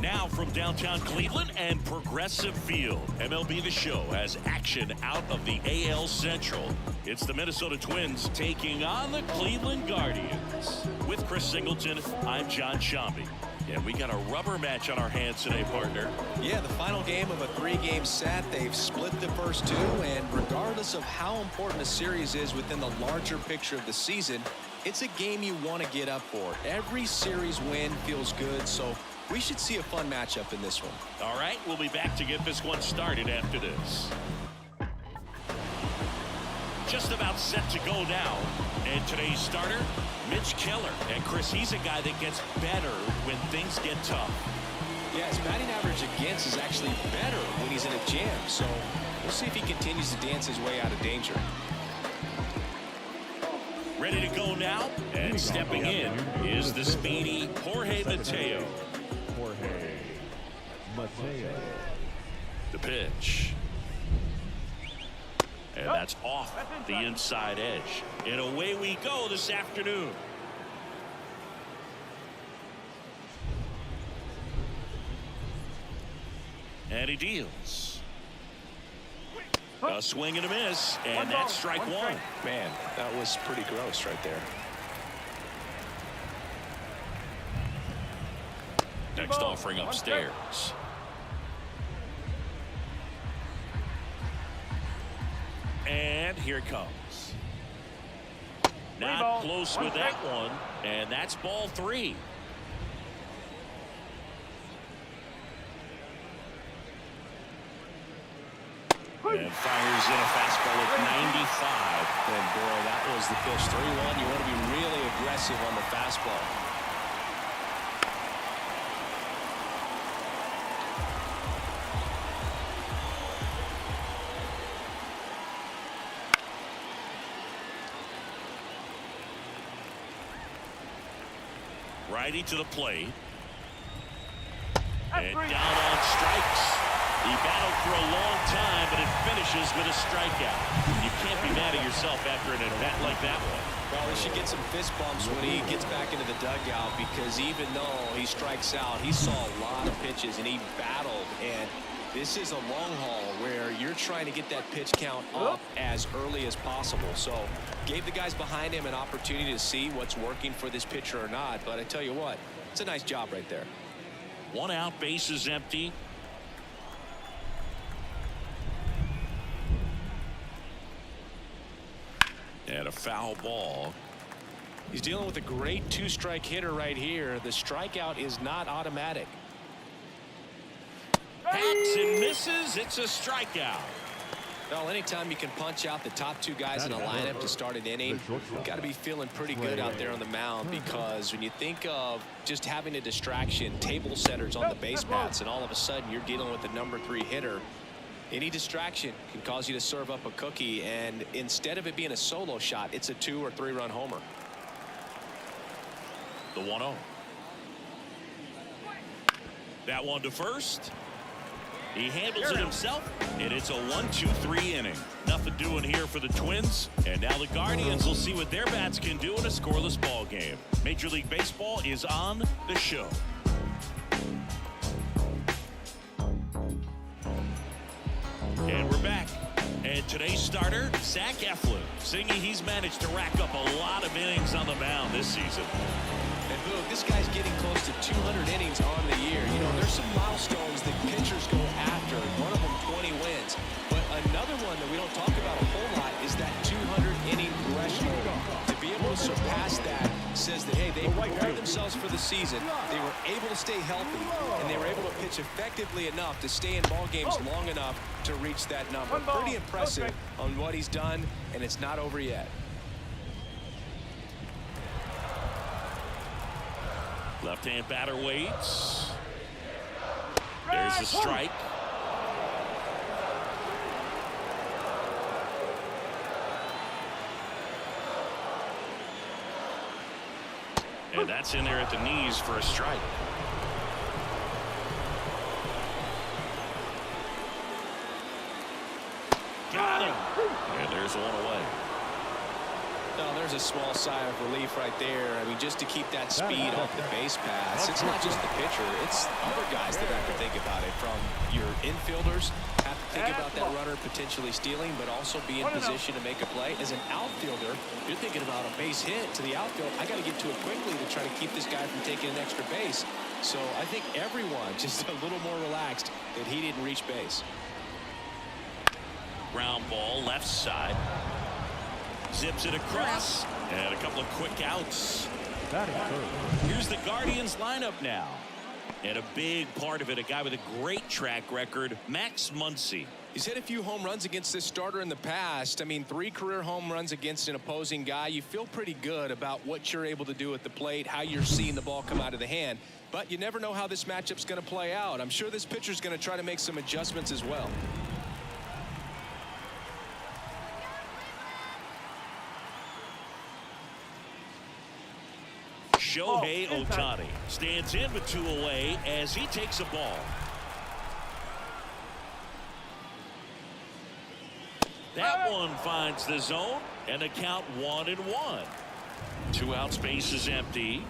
Now from downtown Cleveland and Progressive Field, MLB The Show has action out of the AL Central. It's the Minnesota Twins taking on the Cleveland Guardians. With Chris Singleton, I'm John Shambi. And we got a rubber match on our hands today, partner. Yeah, the final game of a three-game set. They've split the first two, and regardless of how important a series is within the larger picture of the season, it's a game you want to get up for. Every series win feels good, so we should see a fun matchup in this one. All right, we'll be back to get this one started after this. Just about set to go now. And today's starter, Mitch Keller. And Chris, he's a guy that gets better when things get tough. Yeah, his batting average against is actually better when he's in a jam. So we'll see if he continues to dance his way out of danger. Ready to go now. And stepping in is the speedy Jorge Mateo. Jorge Mateo. The pitch. And that's off the inside edge. And away we go this afternoon. And he deals. A swing and a miss. And that's strike one. Man, that was pretty gross right there. Next offering upstairs. And here it comes. Not close with that one. And that's ball three. And fires in a fastball at 95. And boy, that was the pitch. 3-1. You want to be really aggressive on the fastball. Righty to the plate. And down on strikes. He battled for a long time, but it finishes with a strikeout. You can't be mad at yourself after an at-bat like that one. Well, he should get some fist bumps when he gets back into the dugout, because even though he strikes out, he saw a lot of pitches and he battled. And this is a long haul where you're trying to get that pitch count up as early as possible. So gave the guys behind him an opportunity to see what's working for this pitcher or not. But I tell you what, it's a nice job right there. One out, base is empty. And a foul ball. He's dealing with a great two-strike hitter right here. The strikeout is not automatic. Hacks and misses. It's a strikeout. Well, anytime you can punch out the top two guys in a lineup to start an inning, you've got to be feeling pretty good out there on the mound, because when you think of just having a distraction, table setters on the base paths, and all of a sudden you're dealing with the number 3 hitter, any distraction can cause you to serve up a cookie, and instead of it being a solo shot, it's a 2- or 3-run homer. The 1-0. That one to first. He handles it himself, and it's a 1-2-3 inning. Nothing doing here for the Twins, and now the Guardians will see what their bats can do in a scoreless ball game. Major League Baseball is on the show. And we're back. And today's starter, Zach Eflin. Singy, he's managed to rack up a lot of innings on the mound this season. And Boog, this guy's getting close to 200 innings on the year. You know, there's some milestones that pitchers go after. One of them 20 wins. But another one that we don't talk about a whole lot is that 200-inning threshold. To be able to surpass that says that, hey, they prepared themselves for the season. They were able to stay healthy, and they were able to pitch effectively enough to stay in ball games long enough to reach that number. Pretty impressive on what he's done, and it's not over yet. Left-hand batter waits. There's a strike. And that's in there at the knees for a strike. Got him. And there's one away. No, there's a small sigh of relief right there. I mean, just to keep that speed off the base pass. It's not just the pitcher. It's other guys that have to think about it. From your infielders have to think about that runner potentially stealing, but also be in position to make a play. As an outfielder, you're thinking about a base hit to the outfield. I got to get to it quickly to try to keep this guy from taking an extra base. So I think everyone just a little more relaxed that he didn't reach base. Ground ball left side. Zips it across, and a couple of quick outs. Here's the Guardians lineup now. And a big part of it, a guy with a great track record, Max Muncy. He's hit a few home runs against this starter in the past. I mean, 3 career home runs against an opposing guy. You feel pretty good about what you're able to do at the plate, how you're seeing the ball come out of the hand. But you never know how this matchup's going to play out. I'm sure this pitcher's going to try to make some adjustments as well. Shohei Ohtani stands in with 2 away as he takes a ball. That one finds the zone, and a count 1-1. 2 outs, base is empty.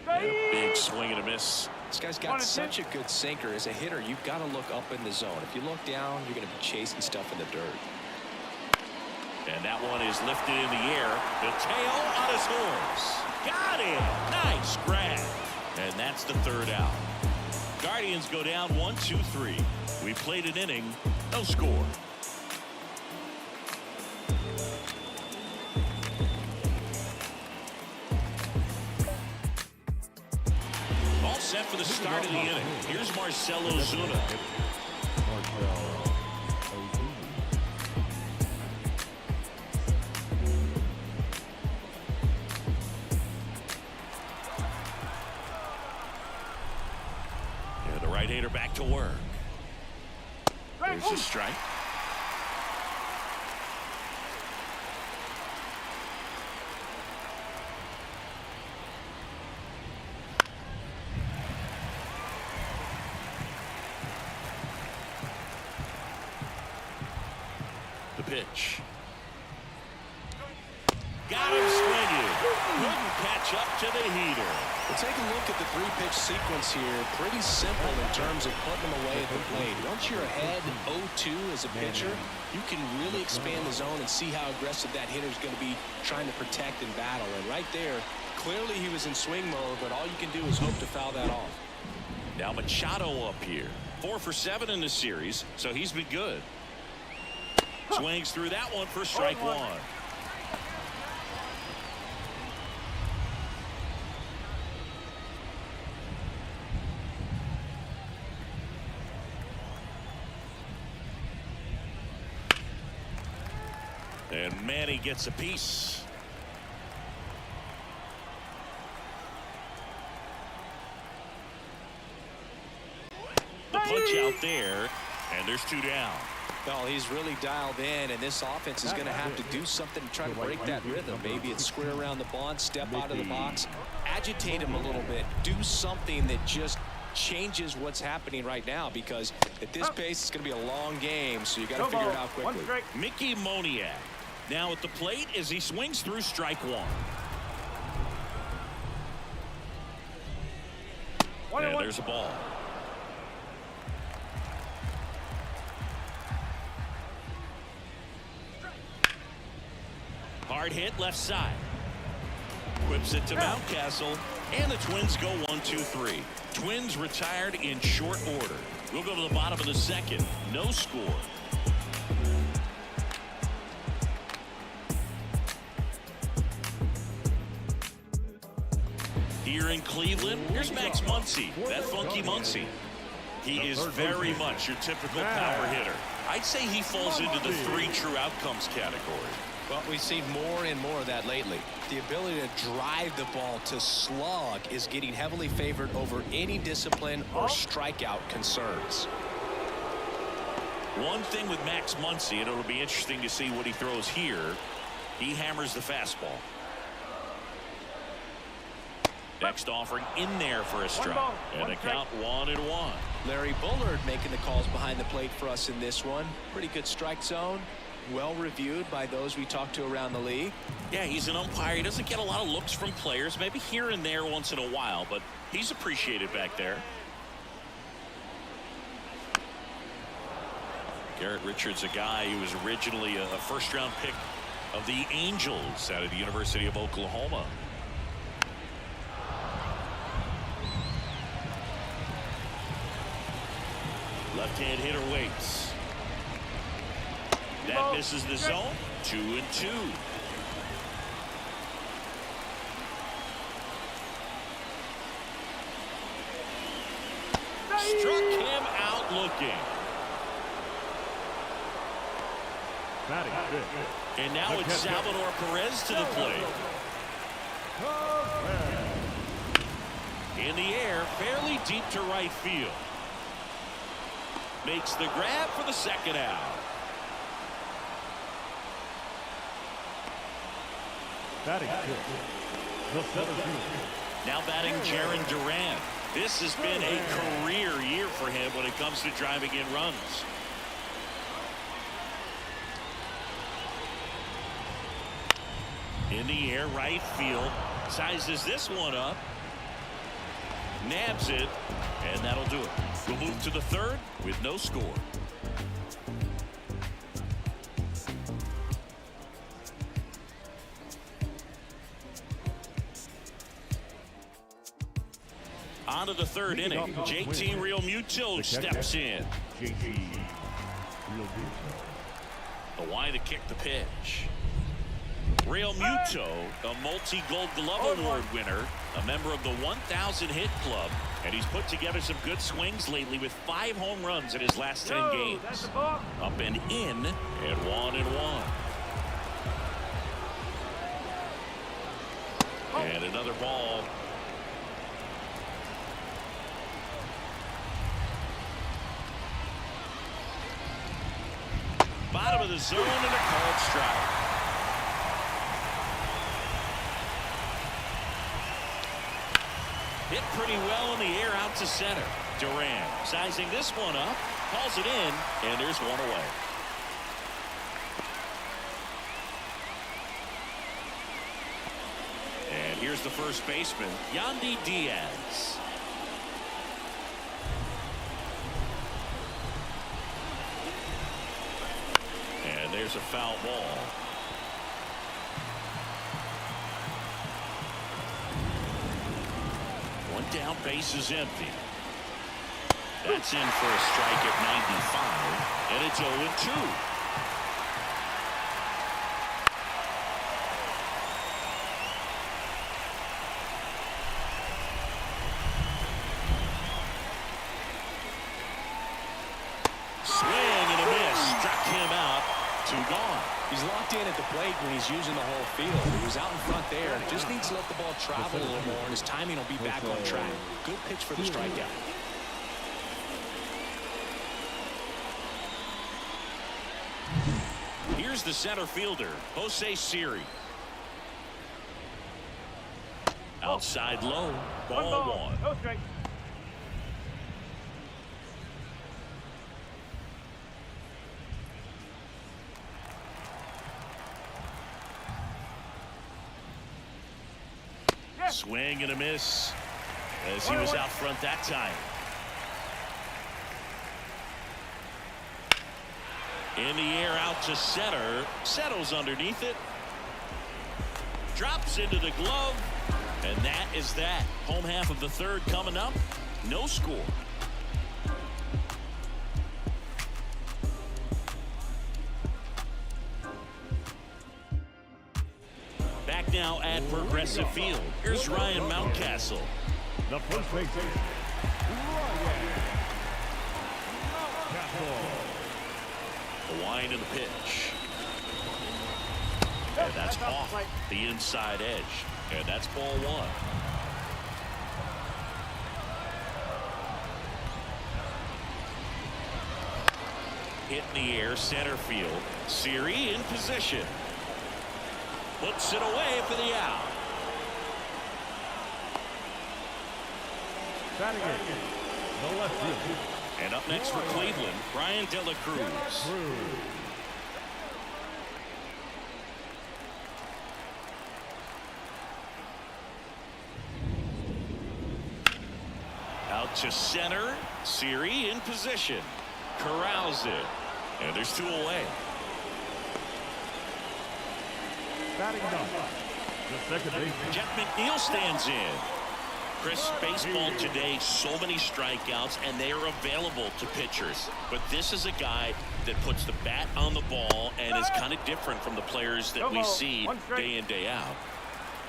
And a big swing and a miss. This guy's got such a good sinker. As a hitter, you've got to look up in the zone. If you look down, you're going to be chasing stuff in the dirt. And that one is lifted in the air. The tail on his horse. Got him. Nice grab. And that's the 3rd out. Guardians go down 1-2-3. We played an inning. No score. All set for the start of the inning. Here's Marcell Ozuna. Right-hander back to work. There's a strike. The pitch. Got him swinging. Couldn't catch up to the heater. Well, take a look at the 3-pitch sequence here. Pretty simple in terms of putting them away at the plate. Once you're ahead 0-2 as a pitcher, you can really expand the zone and see how aggressive that hitter is going to be trying to protect and battle. And right there, clearly he was in swing mode, but all you can do is hope to foul that off. Now Machado up here. 4 for 7 in the series, so he's been good. Swings through that one for strike 1. And Manny gets a piece. The punch out there, and there's 2 down. Well, he's really dialed in, and this offense is going to have to do something to try to break that rhythm. Maybe it's square around the bunt, step out of the box, agitate him a little bit, do something that just changes what's happening right now, because at this pace it's going to be a long game, so you got to figure it out quickly. Mickey Moniak now at the plate as he swings through strike 1. And there's a ball. Hard hit left side. Whips it to Mountcastle, and the Twins go 1-2-3. Twins retired in short order. We'll go to the bottom of the 2nd. No score. Here in Cleveland, here's Max Muncy, that funky Muncy. He is very much your typical power hitter. I'd say he falls into the 3 true outcomes category. Well, we've seen more and more of that lately. The ability to drive the ball to slug is getting heavily favored over any discipline or strikeout concerns. One thing with Max Muncy, and it'll be interesting to see what he throws here, he hammers the fastball. Next offering in there for a strike. And a count 1-1. Larry Bullard making the calls behind the plate for us in this one. Pretty good strike zone. well reviewed by those we talk to around the league. Yeah, he's an umpire. He doesn't get a lot of looks from players, maybe here and there once in a while, but he's appreciated back there. Garrett Richards, a guy who was originally a first-round pick of the Angels out of the University of Oklahoma. Left-hand hitter waits. That misses the zone. 2-2. Struck him out looking. And now it's Salvador Perez to the plate. In the air, fairly deep to right field. Makes the grab for the second out. Now batting Jarren Duran. This has been a career year for him when it comes to driving in runs. In the air, right field. Sizes this one up. Nabs it. And that'll do it. We'll move to the third with no score. On to the third inning. JT Realmuto steps in. The wide to kick the pitch. Realmuto, a multi-Gold Glove Award winner, a member of the 1,000 hit club, and he's put together some good swings lately with 5 home runs in his last 10 games. Up and in, and 1-1. And another ball. Bottom of the zone and a called strike. Hit pretty well in the air out to center. Duran sizing this one up, calls it in, and there's one away. And here's the first baseman, Yandy Diaz. And there's a foul ball. One down, base is empty. That's in for a strike at 95, and it's 0-2. Swing and a miss. Struck him out. 2 gone. He's locked in at the plate when he's using the whole field. He was out in front there. Just needs to let the ball travel a little more, and his timing will be back on track. Good pitch for the strikeout. Here's the center fielder, Jose Siri. Outside low, ball 1. Go straight. Swing and a miss as he was out front that time. In the air out to center. Settles underneath it. Drops into the glove. And that is that. Home half of the third coming up. No score. Back now at Progressive Field. Here's Ryan Mountcastle. The first baseman, The wind and the pitch. And that's off the inside edge. And that's ball 1. Hit in the air, center field. Siri in position. Puts it away for the out. batting in the left field. And up next for Cleveland, Brian De La Cruz. Out to center. Siri in position. Corrals it. And there's 2 away. Batting done. The second baseman. Jeff McNeil stands in. Chris, baseball today, so many strikeouts, and they are available to pitchers. But this is a guy that puts the bat on the ball and is kind of different from the players that we see day in, day out.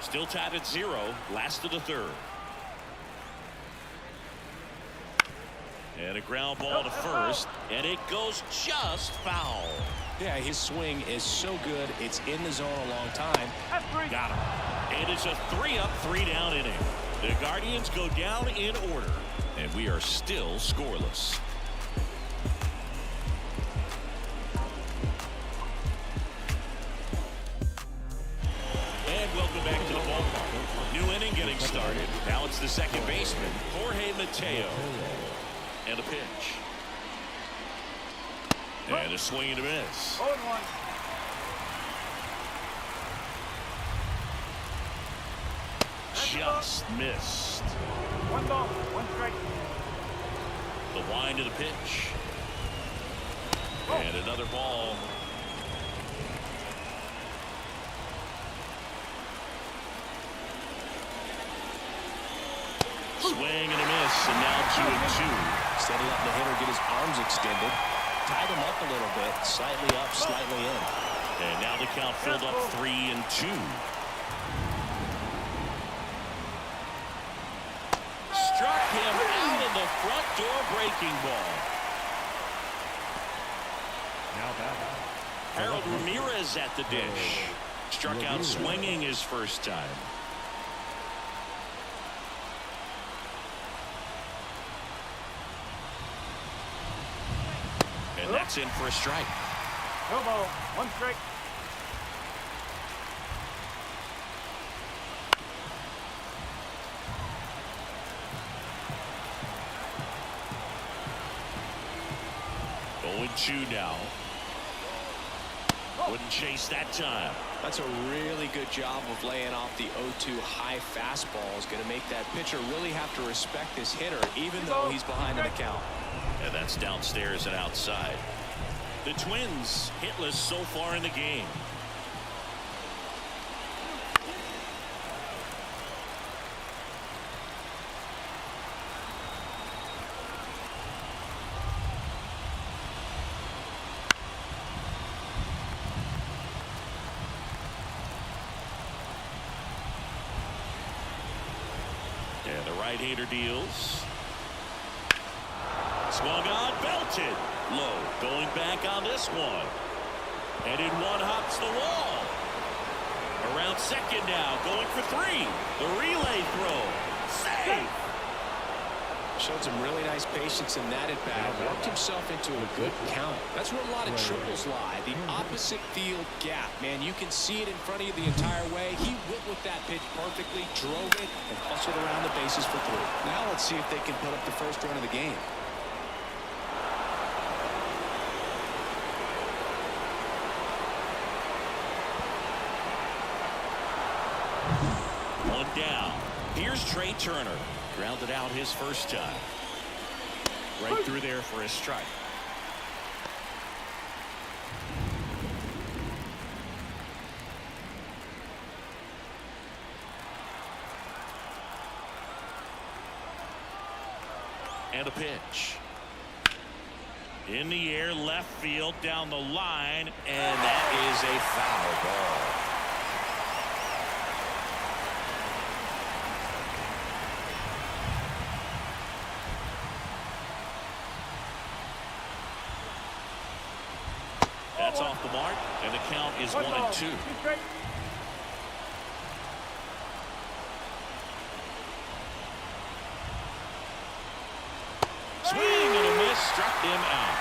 Still tied at 0, last of the 3rd. And a ground ball to first, and it goes just foul. Yeah, his swing is so good, it's in the zone a long time. Got him. And it's a 3-up, 3-down inning. The Guardians go down in order, and we are still scoreless. And welcome back to the ballpark. New inning getting started. Now it's the second baseman, Jorge Mateo. And a pitch. And a swing and a miss. 0-1. Just missed. 1 ball, 1 strike. The wind of the pitch. And another ball. Swing and a miss, and now 2-2. Instead of letting the hitter get his arms extended, tied him up a little bit, slightly up, slightly in. And now the count filled up 3-2. Struck him out of the front door breaking ball. Now batting. Harold Ramirez at the dish. Struck out swinging his first time. And that's in for a strike. No ball, 1 strike. Going 2 now. Wouldn't chase that time. That's a really good job of laying off the 0-2 high fastball. Is going to make that pitcher really have to respect this hitter, even though he's behind in the count. And that's downstairs and outside. The Twins hitless so far in the game. And the right-hander deals. Swung on, belted. Low, going back on this one. And in one hops the wall. Around second now, going for 3. The relay throw. Safe. Showed some really nice patience in that at bat. Worked himself into a good count. That's where a lot of triples lie. The opposite field gap. Man, you can see it in front of you the entire way. He went with that pitch perfectly, drove it, and hustled around the bases for 3. Now let's see if they can put up the first run of the game. One down. Here's Trey Turner. Grounded out his first time. Right through there for a strike. And a pitch. In the air, left field, down the line, and that is a foul ball. That's off the mark, and the count is 1-2. Swing and a miss, struck him out.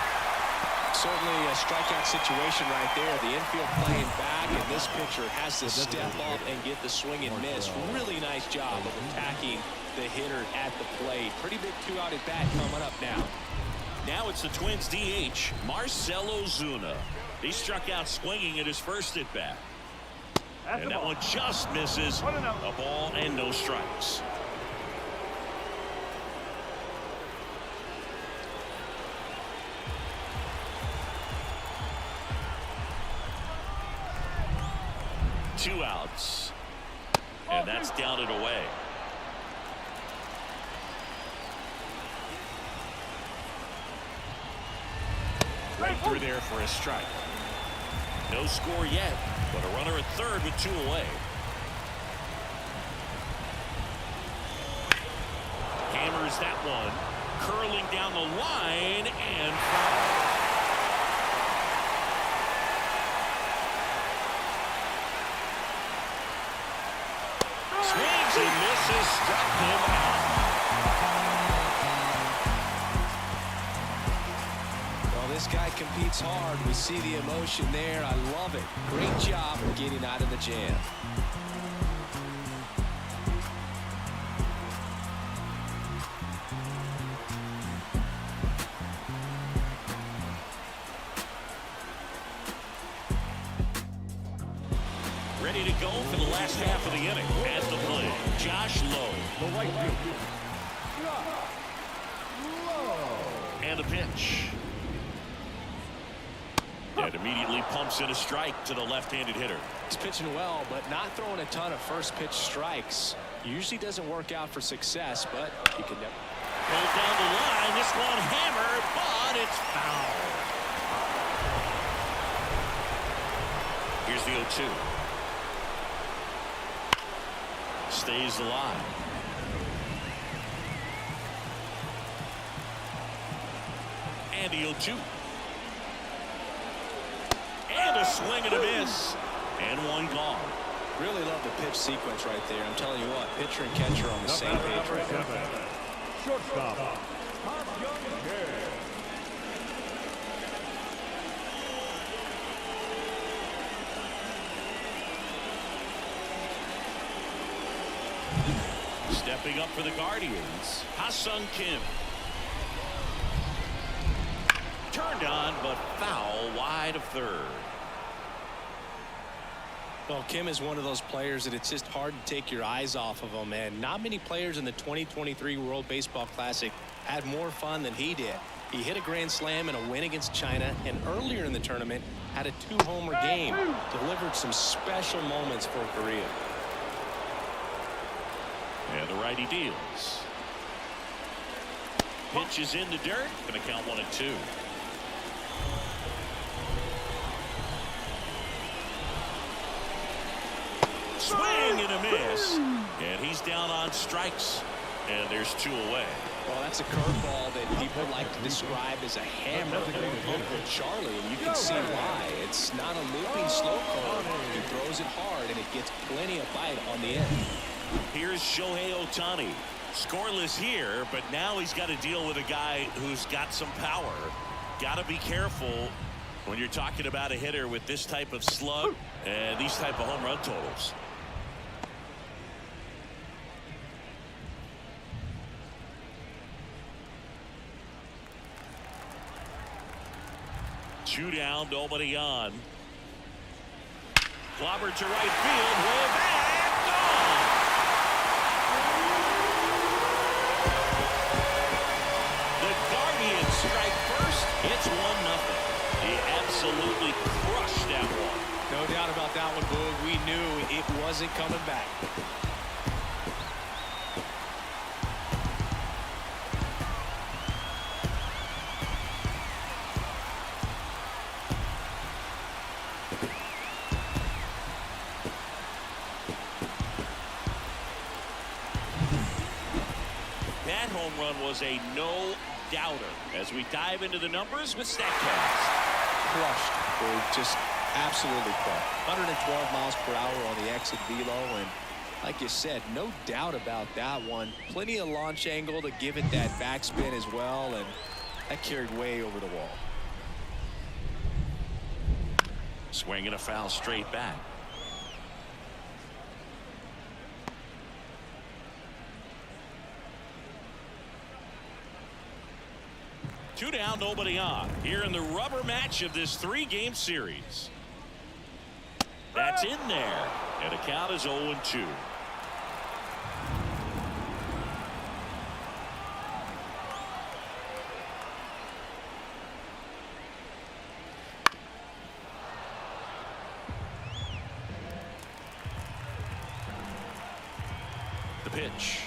Certainly a strikeout situation right there. The infield playing back, and this pitcher has to step up and get the swing and miss. Really nice job of attacking the hitter at the plate. Pretty big 2-out at bat coming up now. Now it's the Twins DH, Marcell Ozuna. He struck out swinging at his first at bat. And that one just misses. A ball and no strikes. 2 outs. And that's down and away. Right through there for a strike. No score yet, but a runner at third with 2 away. Hammers that one. Curling down the line and foul. Swings and misses, struck him out. Well, this guy competes hard. We see the emotion there. I love it. Great job getting out of the jam. Ready to go for the last half of the inning. At the plate, Josh Lowe. The right field. And a pitch. And immediately pumps in a strike to the left-handed hitter. He's pitching well, but not throwing a ton of first pitch strikes. Usually doesn't work out for success, but he can never. Pulled down the line. This one hammered, but it's foul. Here's the 0-2. Stays alive. And the 0-2. And a swing and a miss. And one gone. Really love the pitch sequence right there. I'm telling you what, pitcher and catcher on the same page right now. Shortstop. Top Young Kid. Stepping up for the Guardians, Ha-Sung Kim. Turned on, but foul wide of third. Well, Kim is one of those players that it's just hard to take your eyes off of him, and not many players in the 2023 World Baseball Classic had more fun than he did. He hit a grand slam in a win against China, and earlier in the tournament had a 2-homer game, delivered some special moments for Korea. And the righty deals. Pitch is in the dirt. Going to count 1-2. Swing and a miss. And he's down on strikes. And there's 2 away. Well, that's a curveball that people like to describe as a hammer for Charlie, and you can see why. It's not a looping slow curve. He throws it hard, and it gets plenty of bite on the end. Here's Shohei Ohtani. Scoreless here, but now he's got to deal with a guy who's got some power. Got to be careful when you're talking about a hitter with this type of slug and these type of home run totals. Two down, nobody on. Clobber to right field, way back, gone. The Guardians strike first. It's 1-0. He absolutely crushed that one. No doubt about that one, Boog. We knew it wasn't coming back. That home run was a no-doubter. As we dive into the numbers with StatCast. Crushed. Boog. Just absolutely crushed. 112 miles per hour on the exit velo, and like you said, no doubt about that one. Plenty of launch angle to give it that backspin as well, and that carried way over the wall. Swing and a foul straight back. Two down, nobody on. Here in the rubber match of this 3-game series. That's in there. And the count is 0-2. pitch.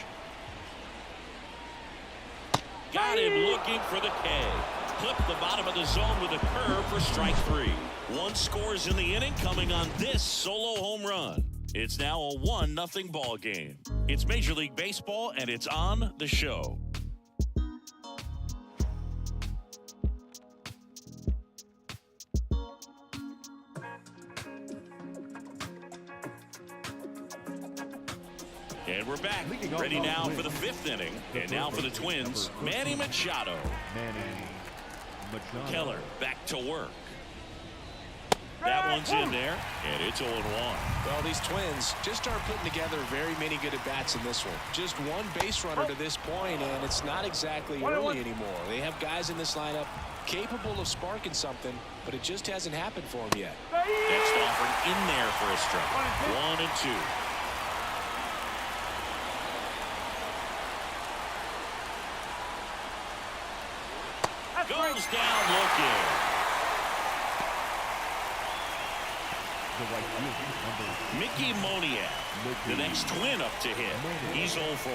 Got him looking for the K. Clipped the bottom of the zone with a curve for strike 3. 1 scores in the inning coming on this solo home run. It's now a 1-0 ball game. It's Major League Baseball, and it's on the show. And we're back, ready now for the 5th inning. And now for the Twins, Manny Machado. Keller back to work. That one's in there, and it's 0-1. Well, these Twins just aren't putting together very many good at-bats in this one. Just one base runner to this point, and it's not exactly early anymore. They have guys in this lineup capable of sparking something, but it just hasn't happened for them yet. Next offering in there for a strike. 1-2. Goes down looking. Mickey Moniak, the next Twin up to hit. He's 0 for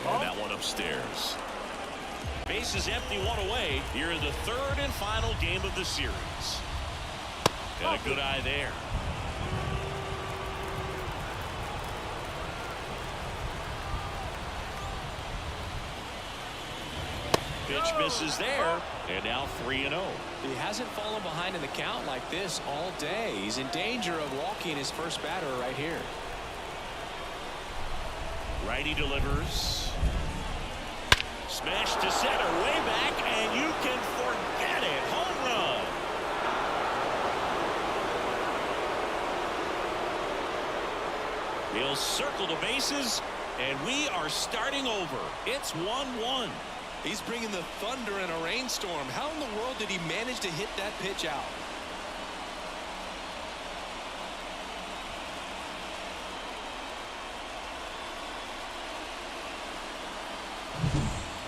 1. And that one upstairs. Base is empty, 1 away. Here in the 3rd and final game of the series. Got a good eye there. Pitch misses there, and now 3-0. He hasn't fallen behind in the count like this all day. He's in danger of walking his first batter right here. Righty delivers. Smash to center, way back, and you can forget it. Home run. He'll circle the bases, and we are starting over. It's 1-1. He's bringing the thunder in a rainstorm. How in the world did he manage to hit that pitch out?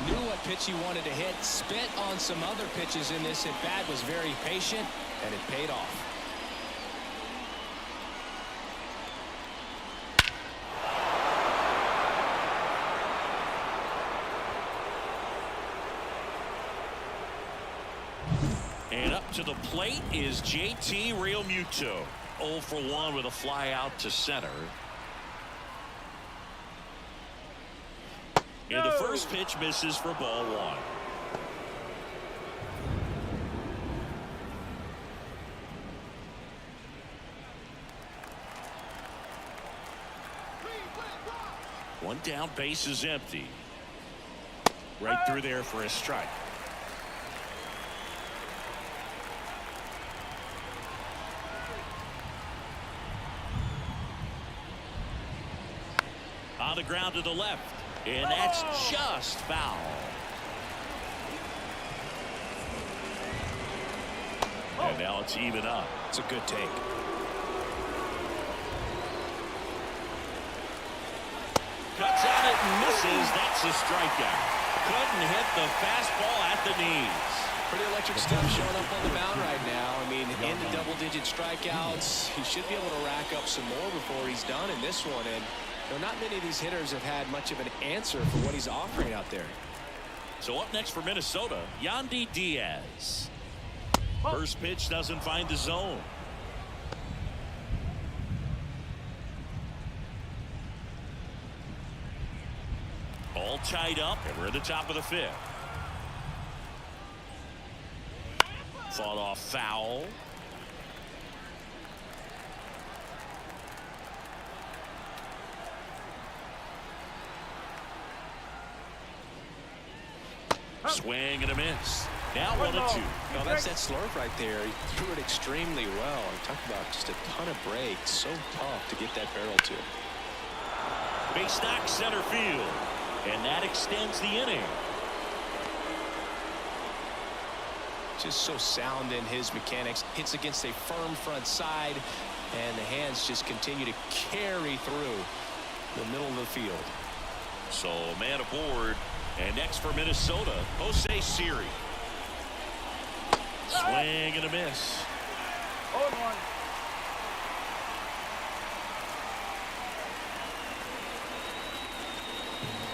Knew what pitch he wanted to hit. Spent on some other pitches in this at-bat. Was very patient, and it paid off. And up to the plate is JT Realmuto. 0 for 1 with a fly out to center. And the first pitch misses for ball 1. One down, base is empty. Right through there for a strike. On the ground to the left, and that's just foul. And now it's even up. It's a good take. Cuts at it and misses. That's a strikeout. Couldn't hit the fastball at the knees. Pretty electric stuff showing up on the mound right now. I mean, into double-digit strikeouts. He should be able to rack up some more before he's done in this one. And not many of these hitters have had much of an answer for what he's offering out there. So up next for Minnesota, Yandy Diaz. First pitch doesn't find the zone. All tied up, and we're at the top of the 5th. Fought off foul. Swing and a miss. Now 1-2. Well, that's that slurve right there. He threw it extremely well. Talk about just a ton of breaks. So tough to get that barrel to. Base knock center field, and that extends the inning. Just so sound in his mechanics. Hits against a firm front side, and the hands just continue to carry through the middle of the field. So a man aboard. And next for Minnesota, Jose Siri. Swing and a miss. 0-1.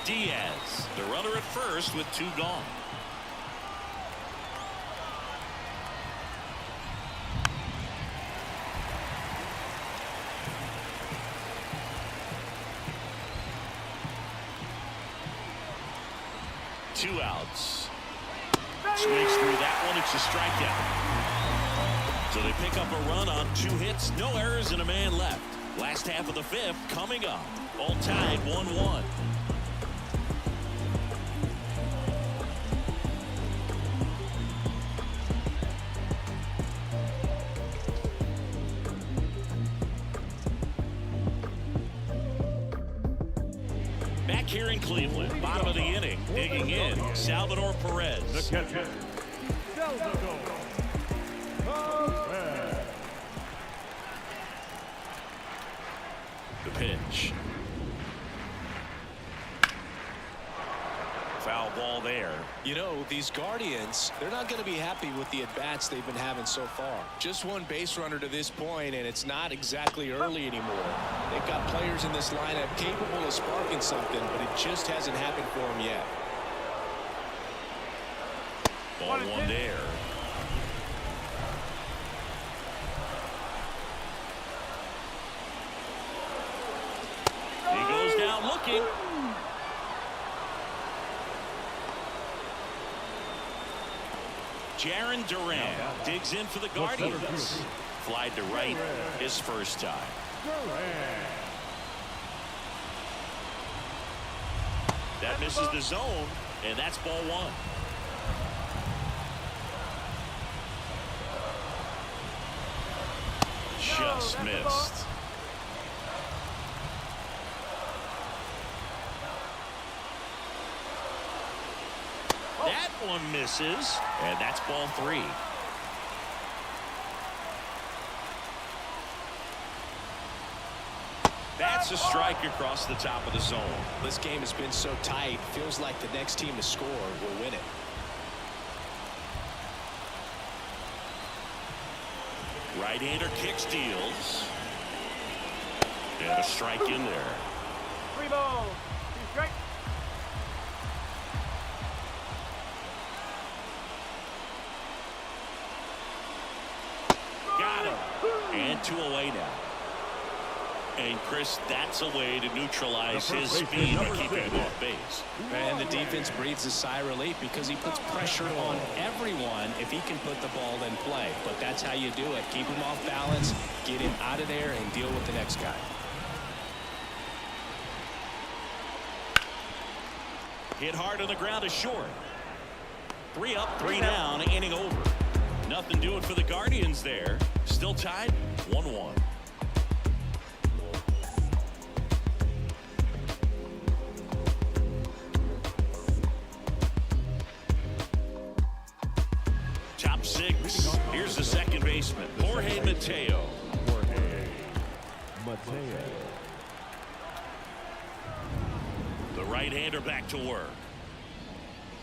Diaz, the runner at first with 2 gone. Two outs. Swings through that one. It's a strikeout. So they pick up a run on 2 hits, no errors, and a man left. Last half of the 5th coming up. All tied 1-1. Back here in Cleveland, bottom of the inning, digging in, Salvador Perez. The catcher, Salvador Perez. The pitch. Foul ball there. You know, these Guardians, they're not going to be happy with the at-bats they've been having so far. Just one base runner to this point, and it's not exactly early anymore. They've got players in this lineup capable of sparking something, but it just hasn't happened for them yet. Ball 1 there. He goes down looking. Jarren Duran digs in for the Guardians. Flied to right his first time. That misses the zone, and that's ball 1. Just missed. That one misses, and that's ball 3. That's a strike across the top of the zone. This game has been so tight, feels like the next team to score will win it. Right-hander kick steals. And a strike in there. 3 balls, 2 strikes. Got him. And 2 away now. And Chris, that's a way to neutralize his speed by keeping him off base. And the defense breathes a sigh of relief because he puts pressure on everyone if he can put the ball in play. But that's how you do it. Keep him off balance, get him out of there, and deal with the next guy. Hit hard on the ground is short. 3 up, 3 down, inning over. Nothing doing for the Guardians there. Still tied 1-1. Top 6. Here's the second baseman, Jorge Mateo. The right-hander back to work.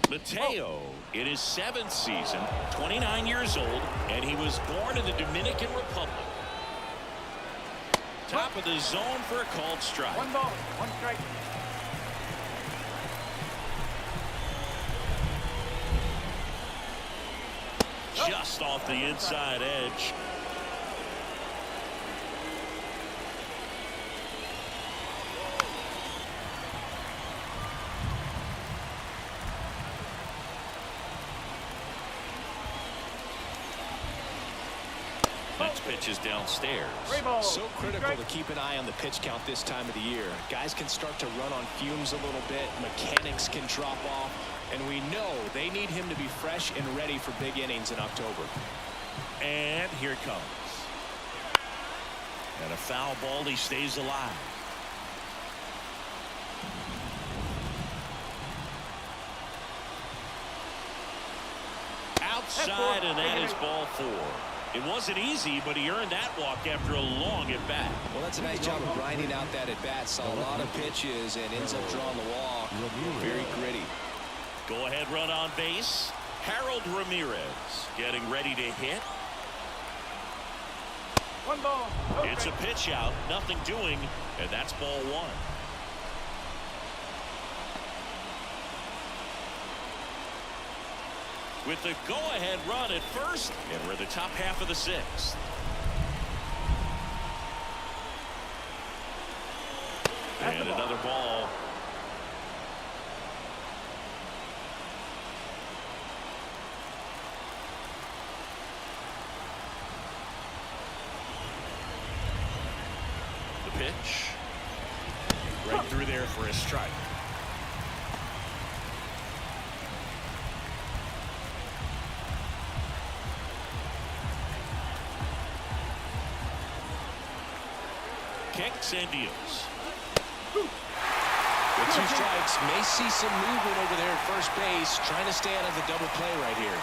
Mateo in his 7th season, 29 years old, and he was born in the Dominican Republic. Top of the zone for a called strike. 1 ball, 1 strike. Just off the inside edge. Next pitch is downstairs. 3 balls, So 2 critical strikes. to keep an eye on the pitch count this time of the year. Guys can start to run on fumes a little bit. Mechanics can drop off. And we know they need him to be fresh and ready for big innings in October. And here it comes. And a foul ball, he stays alive. Outside, and that is ball 4. It wasn't easy, but he earned that walk after a long at-bat. Well, that's a nice job of grinding out that at-bat. Saw a lot of pitches and ends up drawing the walk. Very gritty. Go ahead run on base. Harold Ramirez getting ready to hit. One ball. No It's a strike. pitch out, nothing doing, and that's ball one. With the go-ahead run at first, and we're in the top half of the sixth. And another ball. The pitch. Right through there for a strike. Kicks and deals. With 2 strikes, may see some movement over there at first base, trying to stay out of the double play right here.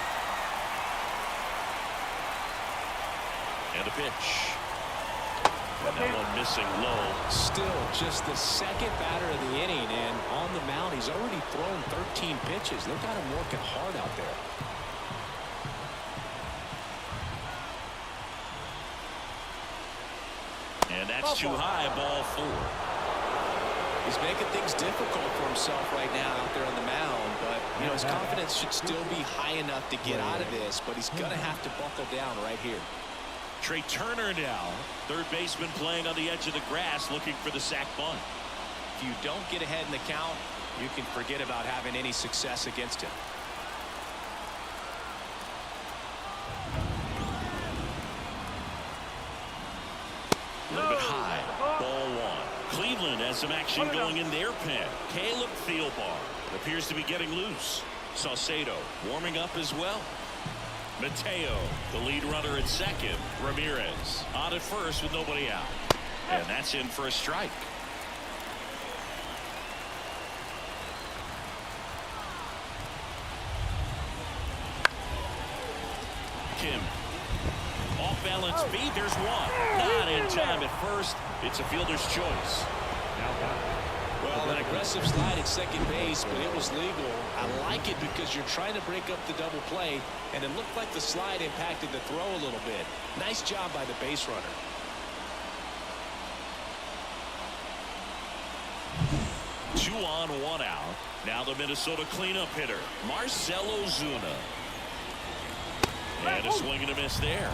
And a pitch. And that one missing low. Still just the second batter of the inning, and on the mound, he's already thrown 13 pitches. They've got him working hard out there. And that's too high, ball 4. He's making things difficult for himself right now out there on the mound, but you know his confidence should still be high enough to get out of this, but he's going to have to buckle down right here. Trey Turner now, third baseman playing on the edge of the grass, looking for the sac bunt. If you don't get ahead in the count, you can forget about having any success against him. A little bit high, ball 1. Cleveland has some action going in their pen. Caleb Thielbar appears to be getting loose. Saucedo warming up as well. Mateo, the lead runner at second. Ramirez on at first with nobody out. And that's in for a strike. Kim. Off balance feed. There's one. Not in time at first. It's a fielder's choice. Well, an aggressive slide at second base, but it was legal. I like it because you're trying to break up the double play, and it looked like the slide impacted the throw a little bit. Nice job by the base runner. Two on, one out. Now the Minnesota cleanup hitter, Marcell Ozuna. And a swing and a miss there.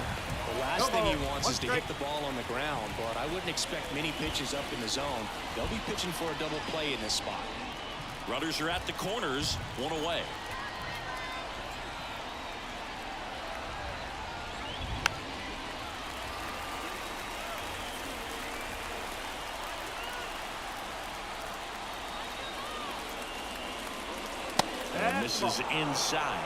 The last thing he wants is to hit the ball on the ground, but I wouldn't expect many pitches up in the zone. They'll be pitching for a double play in this spot. Runners are at the corners, one away. And this is inside.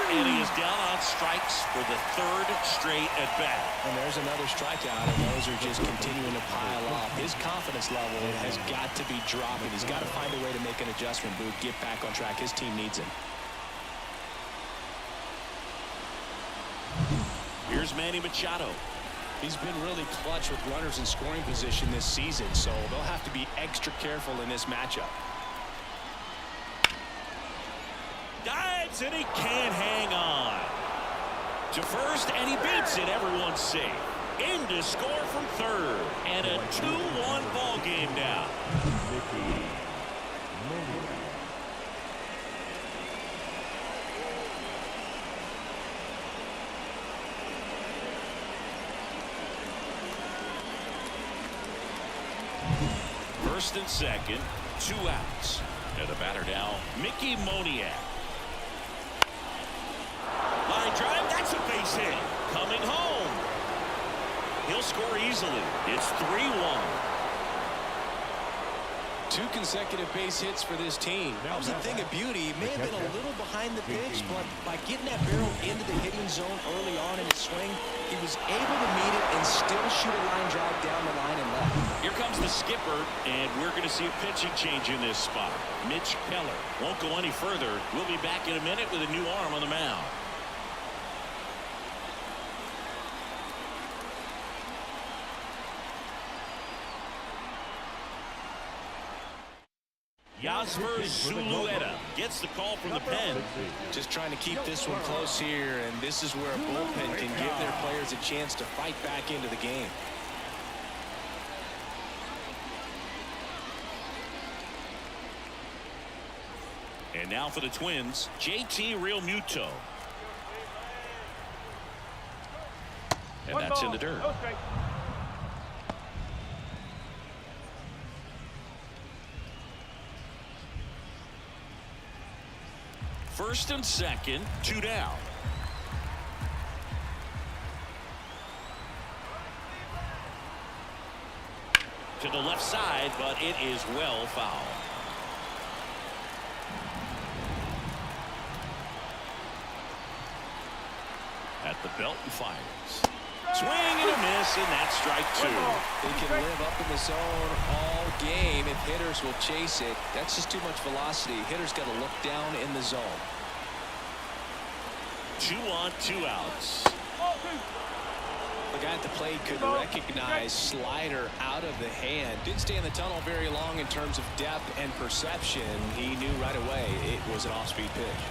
And he is down on strikes for the third straight at bat. And there's another strikeout, and those are just continuing to pile up. His confidence level has got to be dropping. He's got to find a way to make an adjustment, Boog, get back on track. His team needs him. Here's Manny Machado. He's been really clutch with runners in scoring position this season, so they'll have to be extra careful in this matchup. Dives, and he can't hang on. To first, and he beats it. Everyone's safe. In to score from third. And a 2-1 ball game now. First and second, 2 outs. And the batter now, Mickey Moniak. Line drive, that's a base hit. Coming home. He'll score easily. It's 3-1. 2 consecutive base hits for this team. That was a thing of beauty. He may have been a little behind the pitch, but by getting that barrel into the hitting zone early on in his swing, he was able to meet it and still shoot a line drive down the line and left. Here comes the skipper, and we're going to see a pitching change in this spot. Mitch Keller won't go any further. We'll be back in a minute with a new arm on the mound. Oscar Zulueta gets the call from the pen. Just trying to keep this one close here, and this is where a bullpen can give their players a chance to fight back into the game. And now for the Twins, JT Realmuto. And that's in the dirt. No strike. First and second, 2 down. To the left side, but it is well fouled. At the belt and fires. Swing and a miss, and that's strike 2. They can live up in the zone all game if hitters will chase it. That's just too much velocity. Hitters got to look down in the zone. 2 on, 2 outs. The guy at the plate could recognize slider out of the hand. Didn't stay in the tunnel very long in terms of depth and perception. He knew right away it was an off-speed pitch.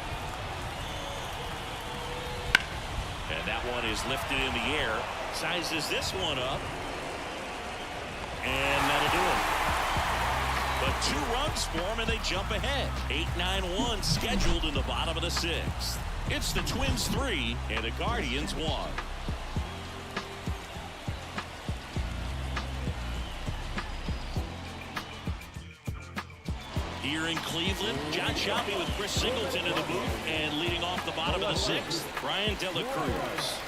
And that one is lifted in the air. Sizes this one up. And that'll do it. But 2 runs for them, and they jump ahead. 8-9-1 scheduled in the bottom of the 6th. It's the Twins 3 and the Guardians 1. Here in Cleveland, John Shelby with Chris Singleton in the booth, and leading off the bottom of the 6th, Brian De La Cruz.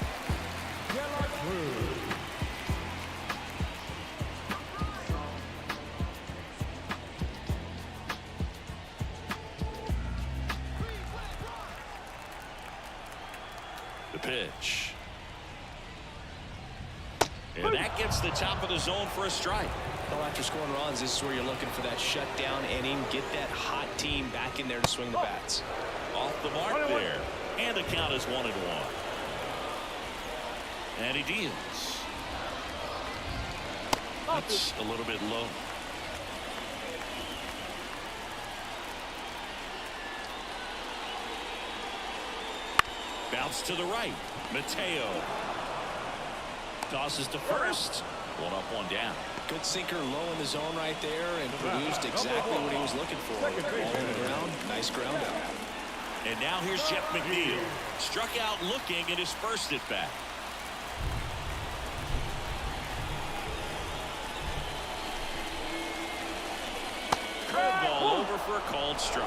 The pitch. And that gets the top of the zone for a strike. Well, after scoring runs, this is where you're looking for that shutdown inning. Get that hot team back in there to swing the bats. Off the mark there. And the count is 1-1. And he deals. That's a little bit low. Bounce to the right. Mateo. Tosses to first. 1 up, 1 down. Good sinker low in the zone right there and produced exactly what he was looking for. Ball on the ground. Nice ground out. And now here's Jeff McNeil. Struck out looking at his first at bat. Curveball over for a called strike.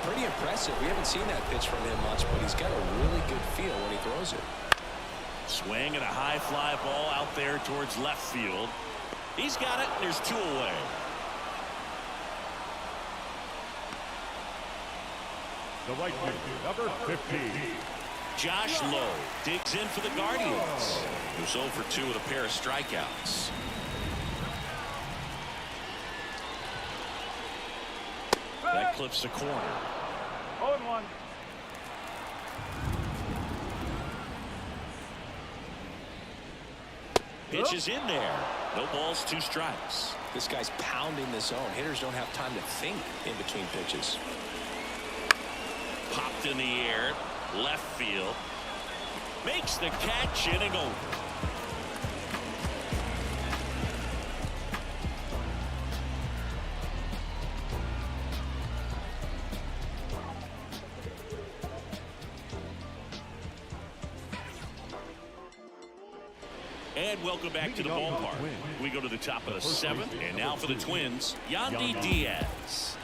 Pretty impressive. We haven't seen that pitch from him much, but he's got a really good feel when he throws it. Swing and a high fly ball out there towards left field. He's got it, and there's 2 away. The right fielder, number 15. Josh Lowe digs in for the Guardians. He was 0 for 2 with a pair of strikeouts. That clips the corner. 0-1. Pitch is in there. No balls, 2 strikes. This guy's pounding the zone. Hitters don't have time to think in between pitches. Popped in the air. Left field. Makes the catch, inning over. And welcome back to the ballpark. We go to the top of the 7th, and now for the Twins, Yandy Diaz.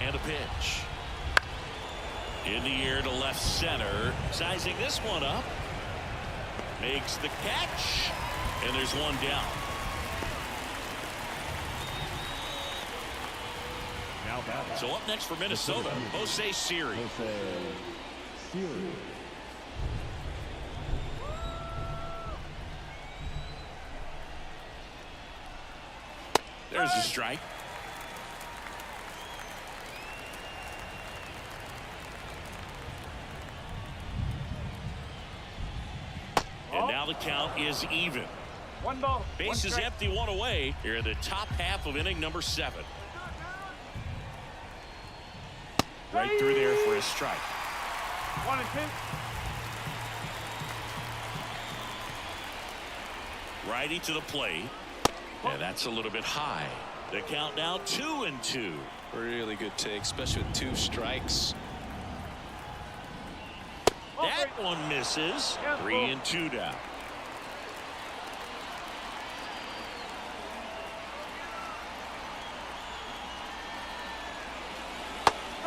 And a pitch. In the air to left center. Sizing this one up. Makes the catch. And there's 1 down. So up next for Minnesota, Jose Siri. There's a strike. And now the count is even. One ball. Base is empty, one away. Here in the top half of inning number 7. Right through there for a strike. 1 and 2. Righty to the plate. Yeah, that's a little bit high. The count now 2-2. Really good take, especially with 2 strikes. That one misses. 3-2 down.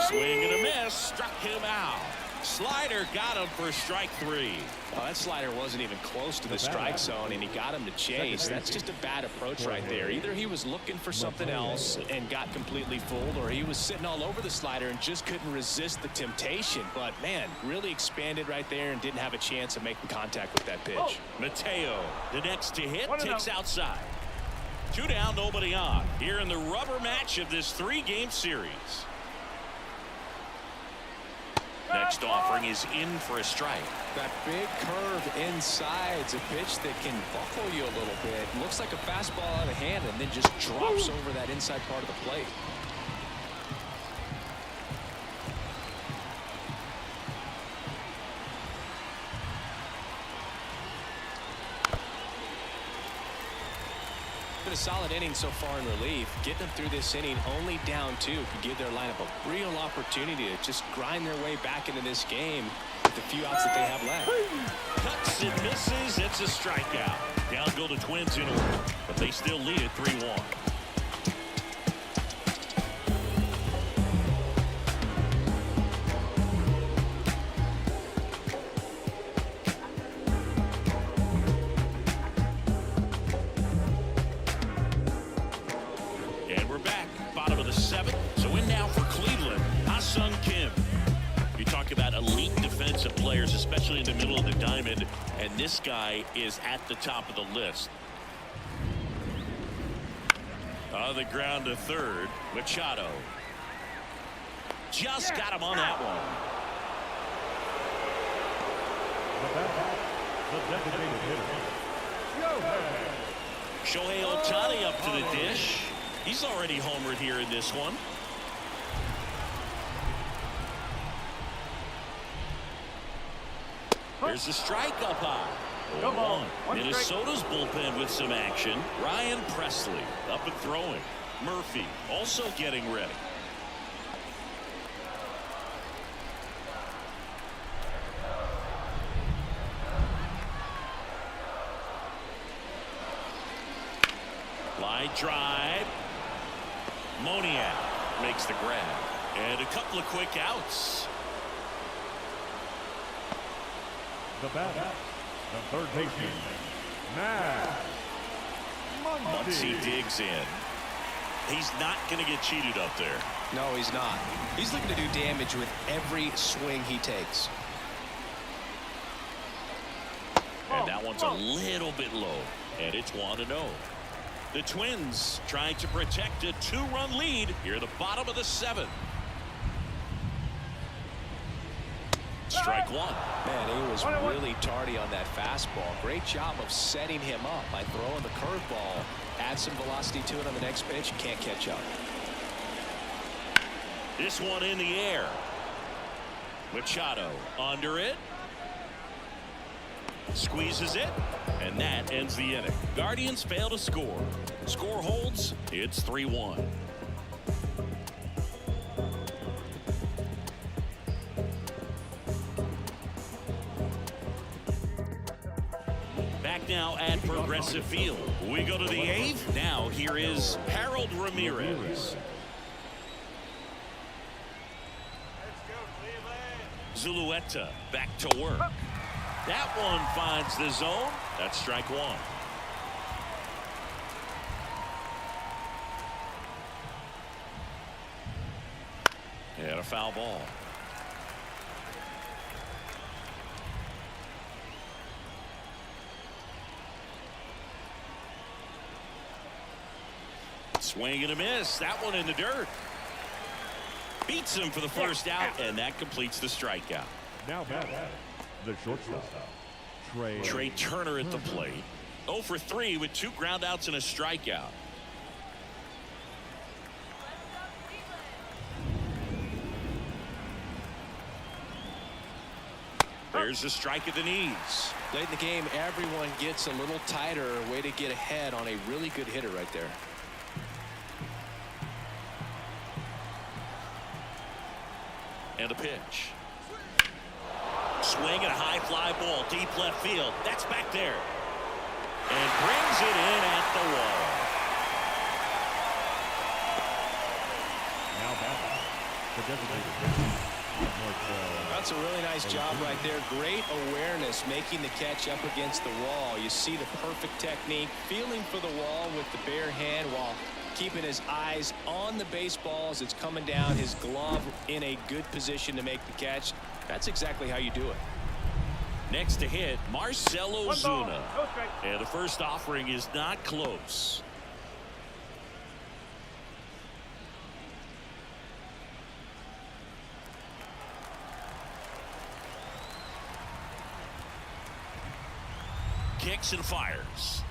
Swing and a miss. Struck him out. Slider got him for strike 3. Oh, that slider wasn't even close to the strike zone, and he got him to chase. That's just a bad approach right there. Either he was looking for something else and got completely fooled, or he was sitting all over the slider and just couldn't resist the temptation. But, man, really expanded right there and didn't have a chance of making contact with that pitch. Mateo, the next to hit, takes outside. 2 down, nobody on. Here in the rubber match of this 3-game series. Next offering is in for a strike. That big curve inside's a pitch that can buckle you a little bit. Looks like a fastball out of hand and then just drops over that inside part of the plate. Been a solid inning so far in relief. Getting them through this inning only down 2 could give their lineup a real opportunity to just grind their way back into this game with the few outs that they have left. Cuts and misses. It's a strikeout. Down go the Twins in order, but they still lead it 3-1. Players, especially in the middle of the diamond, and this guy is at the top of the list. On the ground to third, Machado just got him on that one. Shohei Ohtani up to the dish. He's already homered here in this one. There's a strike up high. 0-1. Minnesota's bullpen with some action. Ryan Presley up and throwing. Murphy also getting ready. Line drive. Moniak makes the grab. And a couple of quick outs. The batter, the third baseman, Muncy digs in. He's not going to get cheated up there. No, he's not. He's looking to do damage with every swing he takes. And that one's a little bit low, and it's 1-0. The Twins trying to protect a 2-run lead here at the bottom of the 7th. Strike 1. Man, he was really tardy on that fastball. Great job of setting him up by throwing the curveball. Add some velocity to it on the next pitch. Can't catch up. This one in the air. Machado under it. Squeezes it. And that ends the inning. Guardians fail to score. Score holds. It's 3-1. Now at Progressive Field. We go to the 8th. Now here is Harold Ramirez. Zulueta back to work. That one finds the zone. That's strike 1. And a foul ball. Swing and a miss. That one in the dirt. Beats him for the first out, and that completes the strikeout. Now batting, the shortstop, Trey Turner at the plate. 0 for 3 with 2 groundouts and a strikeout. There's a strike at the knees. Late in the game, everyone gets a little tighter. Way to get ahead on a really good hitter right there. And a pitch. Swing and a high fly ball, deep left field. That's back there. And brings it in at the wall. Now back. The designated. That's a really nice job right there. Great awareness, making the catch up against the wall. You see the perfect technique, feeling for the wall with the bare hand while keeping his eyes on the baseball as it's coming down, his glove in a good position to make the catch. That's exactly how you do it. Next to hit, Marcell Ozuna. And the first offering is not close. Kicks and fires.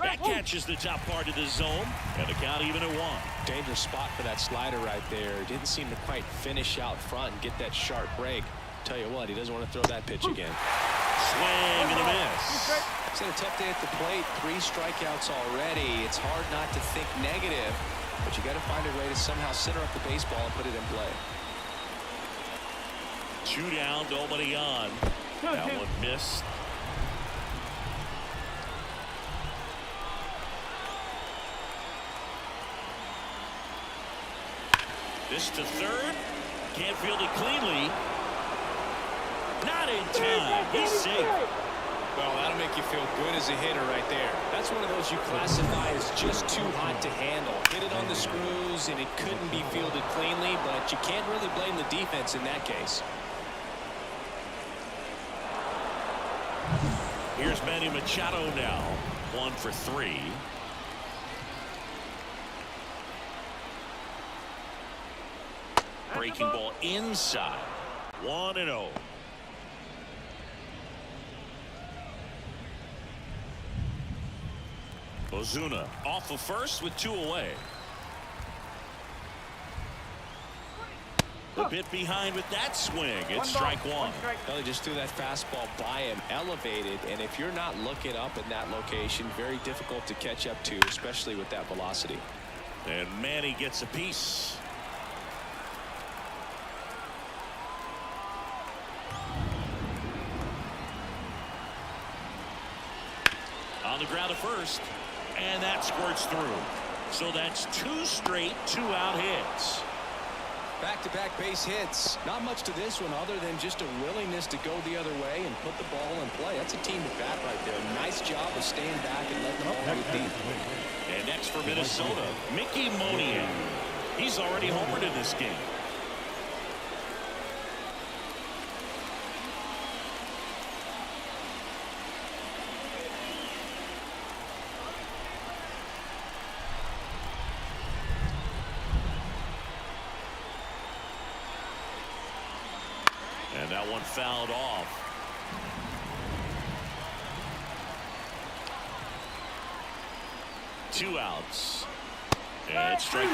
That catches the top part of the zone, and the count even at 1. Dangerous spot for that slider right there. Didn't seem to quite finish out front and get that sharp break. Tell you what, he doesn't want to throw that pitch again. Swing and a miss. It's been a tough day at the plate. 3 strikeouts already. It's hard not to think negative, but you got to find a way to somehow center up the baseball and put it in play. 2 down, nobody on. That one missed. This to third. Can't field it cleanly. Not in time. He's safe. Well, that'll make you feel good as a hitter right there. That's one of those you classify as just too hot to handle. Hit it on the screws, and it couldn't be fielded cleanly, but you can't really blame the defense in that case. Here's Manny Machado now. 1 for 3. Breaking ball inside. 1-0. Ozuna off of first with 2 away. A bit behind with that swing. It's strike 1. Well, they just threw that fastball by him, elevated, and if you're not looking up in that location, very difficult to catch up to, especially with that velocity. And Manny gets a piece. On the ground at first, and that squirts through. So that's 2 straight 2-out hits. Back-to-back base hits. Not much to this one other than just a willingness to go the other way and put the ball in play. That's a team at bat right there. Nice job of staying back and letting the ball move deep. And next for Minnesota, Mickey Moniak. He's already homered in this game. And that one fouled off. Two outs. And strike 2.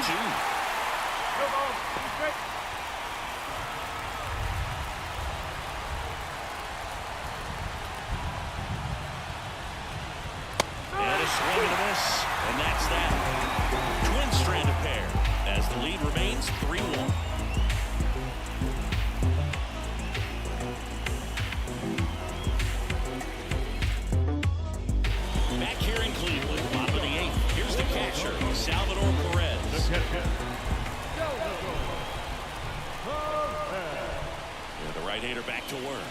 And a swing and a miss. And that's that. Twin stranded pair as the lead remains 3-1. Back here in Cleveland, bottom of the 8th. Here's the catcher, Salvador Perez. And the right-hander back to work.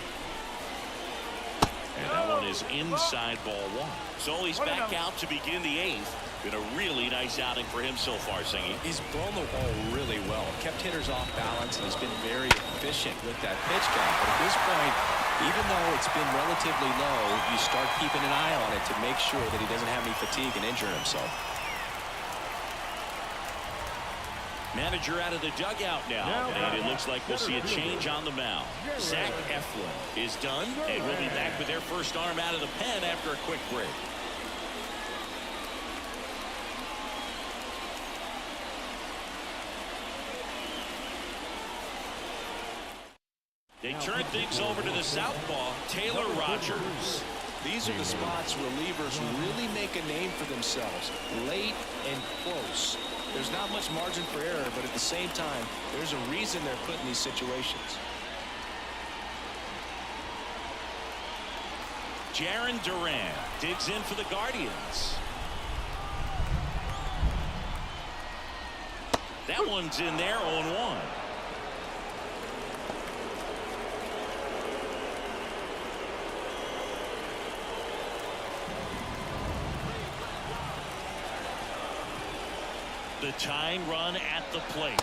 And that one is inside ball 1. So he's back out to begin the 8th. Been a really nice outing for him so far, Singy. He's blown the ball really well. Kept hitters off balance, and he's been very efficient with that pitch count. But at this point, even though it's been relatively low, you start keeping an eye on it to make sure that he doesn't have any fatigue and injure himself. Manager out of the dugout now, and it looks like we'll see a change on the mound. Zach Eflin is done, and we'll be back with their first arm out of the pen after a quick break. They turn things over to the southpaw, Taylor Rogers. These are the spots relievers really make a name for themselves. Late and close. There's not much margin for error, but at the same time, there's a reason they're put in these situations. Jarren Duran digs in for the Guardians. That one's in there, 0-1. The tying run at the plate.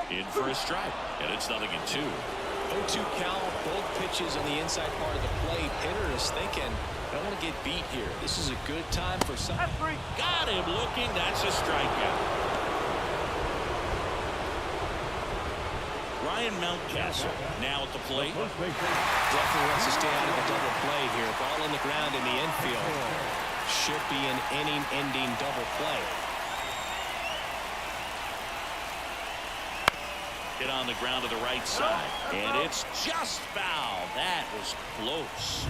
In for a strike, and it's 0-2. 0-2 count, both pitches on the inside part of the plate. Hitter is thinking, I don't want to get beat here. This is a good time for some. Got him looking. That's a strikeout. Ryan Mountcastle now at the plate. Definitely wants to stay out of the double play here. Ball on the ground in the infield. Should be an inning-ending double play. Hit on the ground to the right side, and it's just foul. That was close.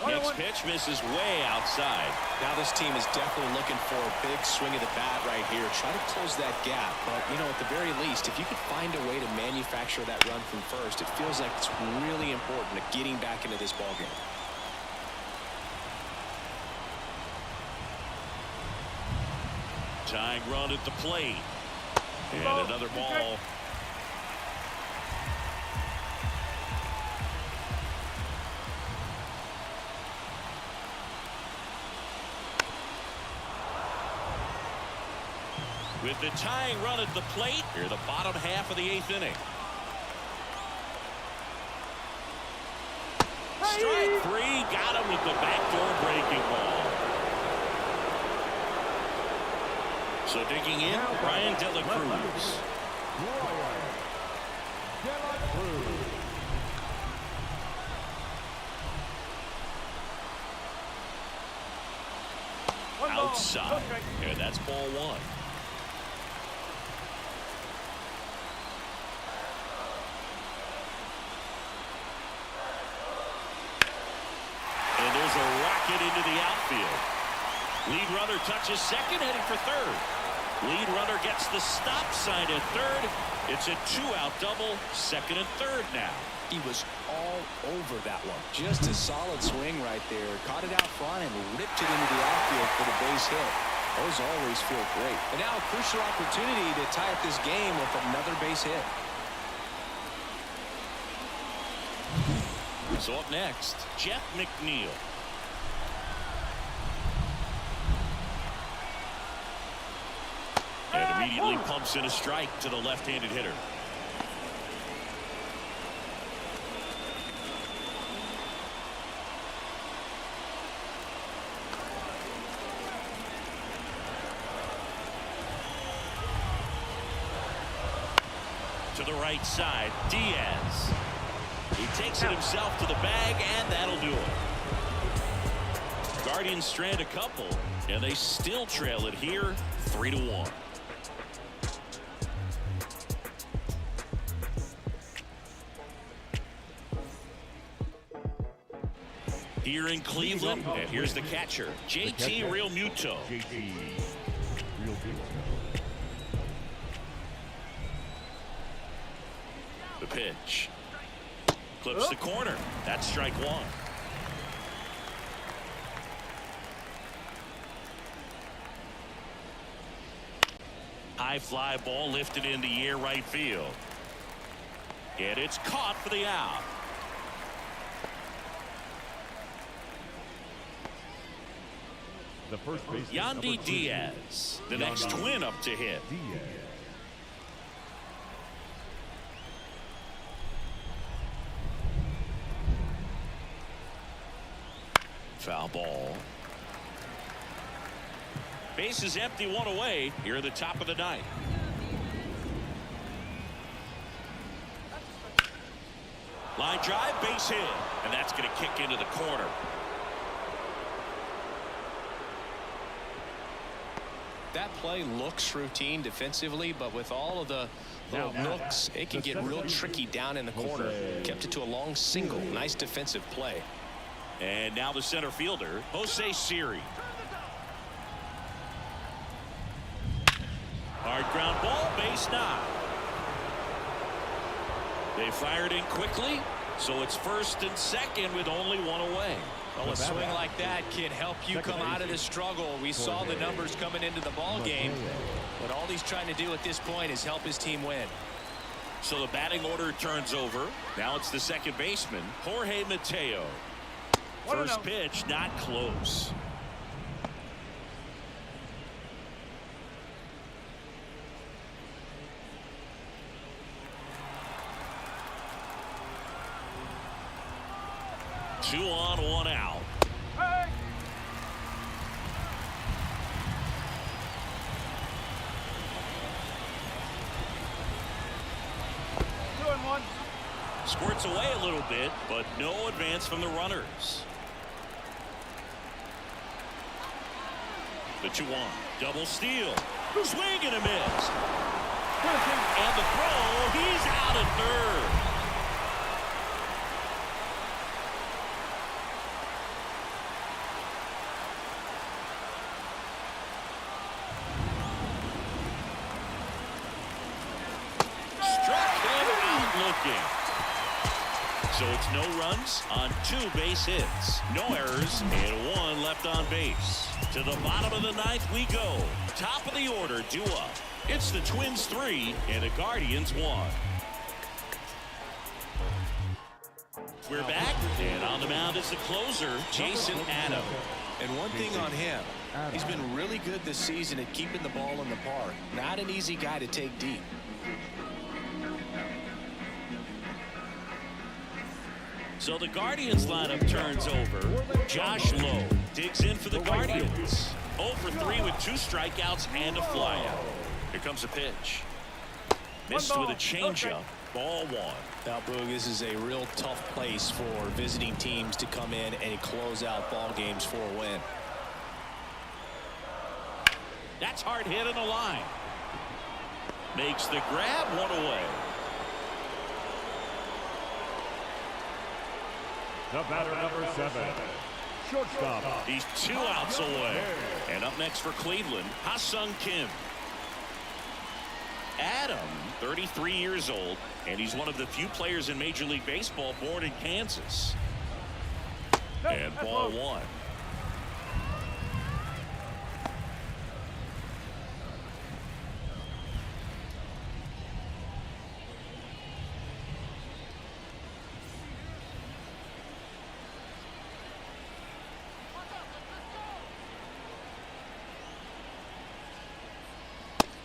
Next pitch misses way outside. Now this team is definitely looking for a big swing of the bat right here. Try to close that gap, but you know, at the very least, if you could find a way to manufacture that run from first, it feels like it's really important to getting back into this ballgame. Tying run at the plate. And another ball. With the tying run at the plate, here the bottom half of the 8th inning. Strike 3, got him with the backdoor breaking ball. So digging in, Ryan De La Cruz. Outside, and that's ball 1. And there's a rocket into the outfield. Lead runner touches second, heading for third. Lead runner gets the stop sign at third. It's a 2-out double, second and third now. He was all over that one. Just a solid swing right there. Caught it out front and ripped it into the outfield for the base hit. Those always feel great. And now a crucial opportunity to tie up this game with another base hit. So up next, Jeff McNeil. And immediately pumps in a strike to the left-handed hitter. To the right side, Diaz. He takes it himself to the bag, and that'll do it. Guardians strand a couple, and they still trail it here, 3-1. Here in Cleveland, and here's the catcher, JT Realmuto. The pitch. Clips the corner. That's strike 1. High fly ball lifted in the air right field. And it's caught for the out. The first base. Yandy Diaz, the next twin up to hit. Foul ball. Base is empty, 1 away here at the top of the 9th. Line drive, base hit, and that's going to kick into the corner. That play looks routine defensively, but with all of the little nooks, it can get real tricky down in the corner. Kept it to a long single. Nice defensive play. And now the center fielder, Jose Siri. Hard ground ball, base knock. They fired in quickly, so it's first and second with only one away. Well, a swing like that can help you come out of the struggle. We saw the numbers coming into the ball game, but all he's trying to do at this point is help his team win. So the batting order turns over. Now it's the second baseman, Jorge Mateo. First pitch, not close. Two on, one out. Hey. Doing one. Squirts away a little bit, but no advance from the runners. The 2-1. Double steal. Swing and a miss. And the throw. He's out at third. So it's no runs on 2 base hits, no errors, and 1 left on base. To the bottom of the 9th we go. Top of the order, due up. It's the Twins 3 and the Guardians 1. We're back, and on the mound is the closer, Jason Adam. And one thing on him, he's been really good this season at keeping the ball in the park. Not an easy guy to take deep. So the Guardians lineup turns over. Josh Lowe digs in for the Guardians. 0 for 3 with 2 strikeouts and a flyout. Here comes a pitch. Missed with a changeup. Ball 1. Now, Boog, this is a real tough place for visiting teams to come in and close out ball games for a win. That's hard hit in the line. Makes the grab, 1 away. The batter, number 7, shortstop. He's 2 outs away. And up next for Cleveland, Ha-Sung Kim. Adam, 33 years old, and he's one of the few players in Major League Baseball born in Kansas. And ball 1.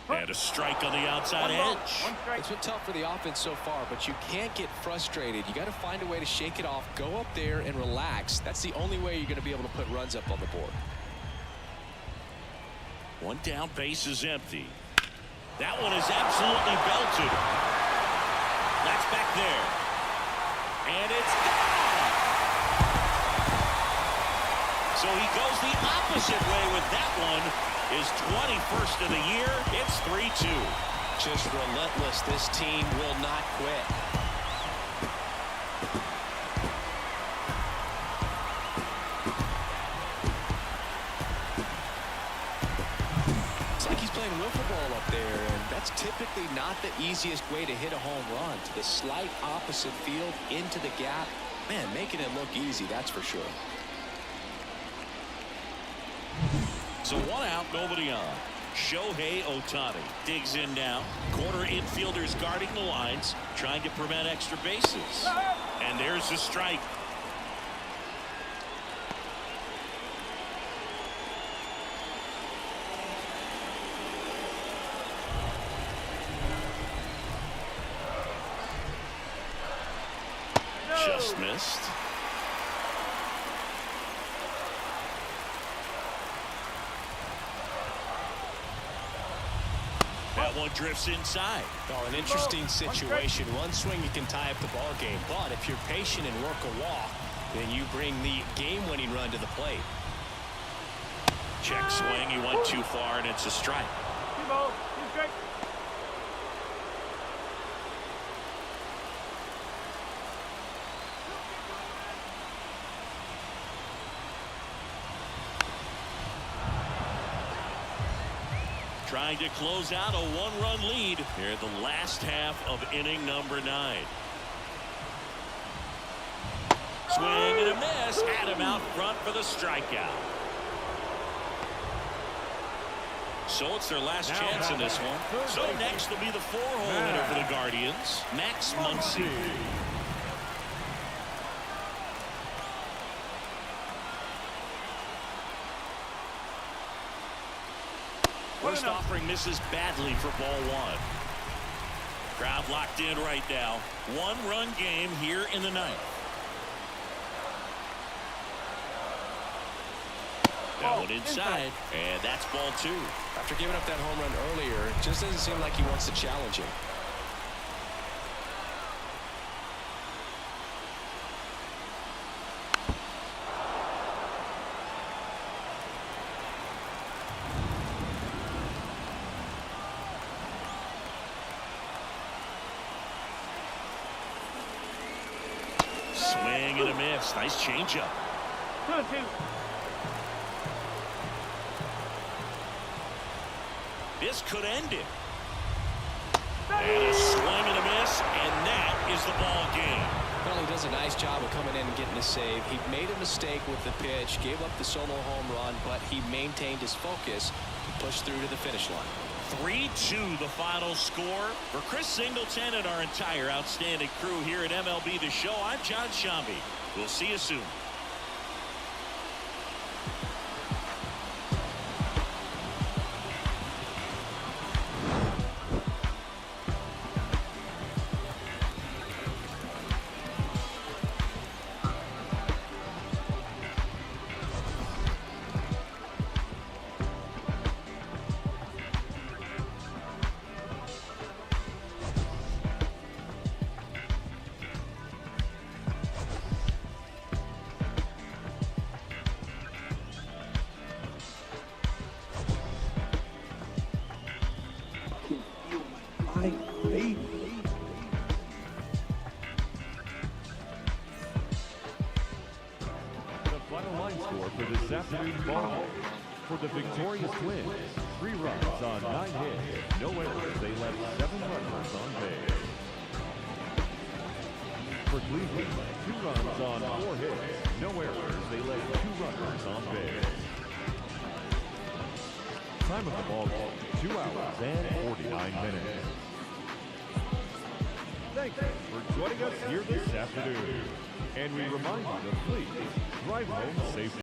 And a strike on the outside edge. It's been tough for the offense so far, but you can't get frustrated. You got to find a way to shake it off, go up there and relax. That's the only way you're going to be able to put runs up on the board. 1 down, base is empty. That one is absolutely belted. That's back there. And it's gone. So he goes the opposite way with that one. His 21st of the year. It's 3-2. Just relentless. This team will not quit. It's like he's playing wiffle ball up there, and that's typically not the easiest way to hit a home run. To the slight opposite field, into the gap. Man, making it look easy, that's for sure. So 1 out, nobody on. Shohei Ohtani digs in now. Corner infielders guarding the lines, trying to prevent extra bases. And there's the strike. Just missed. That one drifts inside. Oh, an interesting situation. One swing you can tie up the ball game, but if you're patient and work a walk, then you bring the game-winning run to the plate. Check swing. He went too far, and it's a strike. Trying to close out a one-run lead here at the last half of inning number 9. Swing and a miss. Had him out front for the strikeout. So it's their last chance in this one. So next will be the 4-hole hitter for the Guardians, Max Muncy. First offering misses badly for ball 1. Crowd locked in right now. One-run game here in the 9th. That one inside, and that's ball 2. After giving up that home run earlier, it just doesn't seem like he wants to challenge him. Swing and a miss. Nice changeup. 2-2. This could end it. And a swing and a miss, and that is the ball game. Well, he does a nice job of coming in and getting a save. He made a mistake with the pitch, gave up the solo home run, but he maintained his focus to push through to the finish line. 3-2 the final score. For Chris Singleton and our entire outstanding crew here at MLB The Show, I'm John Shambi. We'll see you soon. The final line score for this afternoon's ball. For the victorious Twins, 3 runs on 9 hits, no errors. They left 7 runners on base. For Cleveland, 2 runs on 4 hits, no errors. They left 2 runners on base. Time of the ball game, 2 hours and 49 minutes. Thank you for joining us here this afternoon. And we remind you to please drive home safely.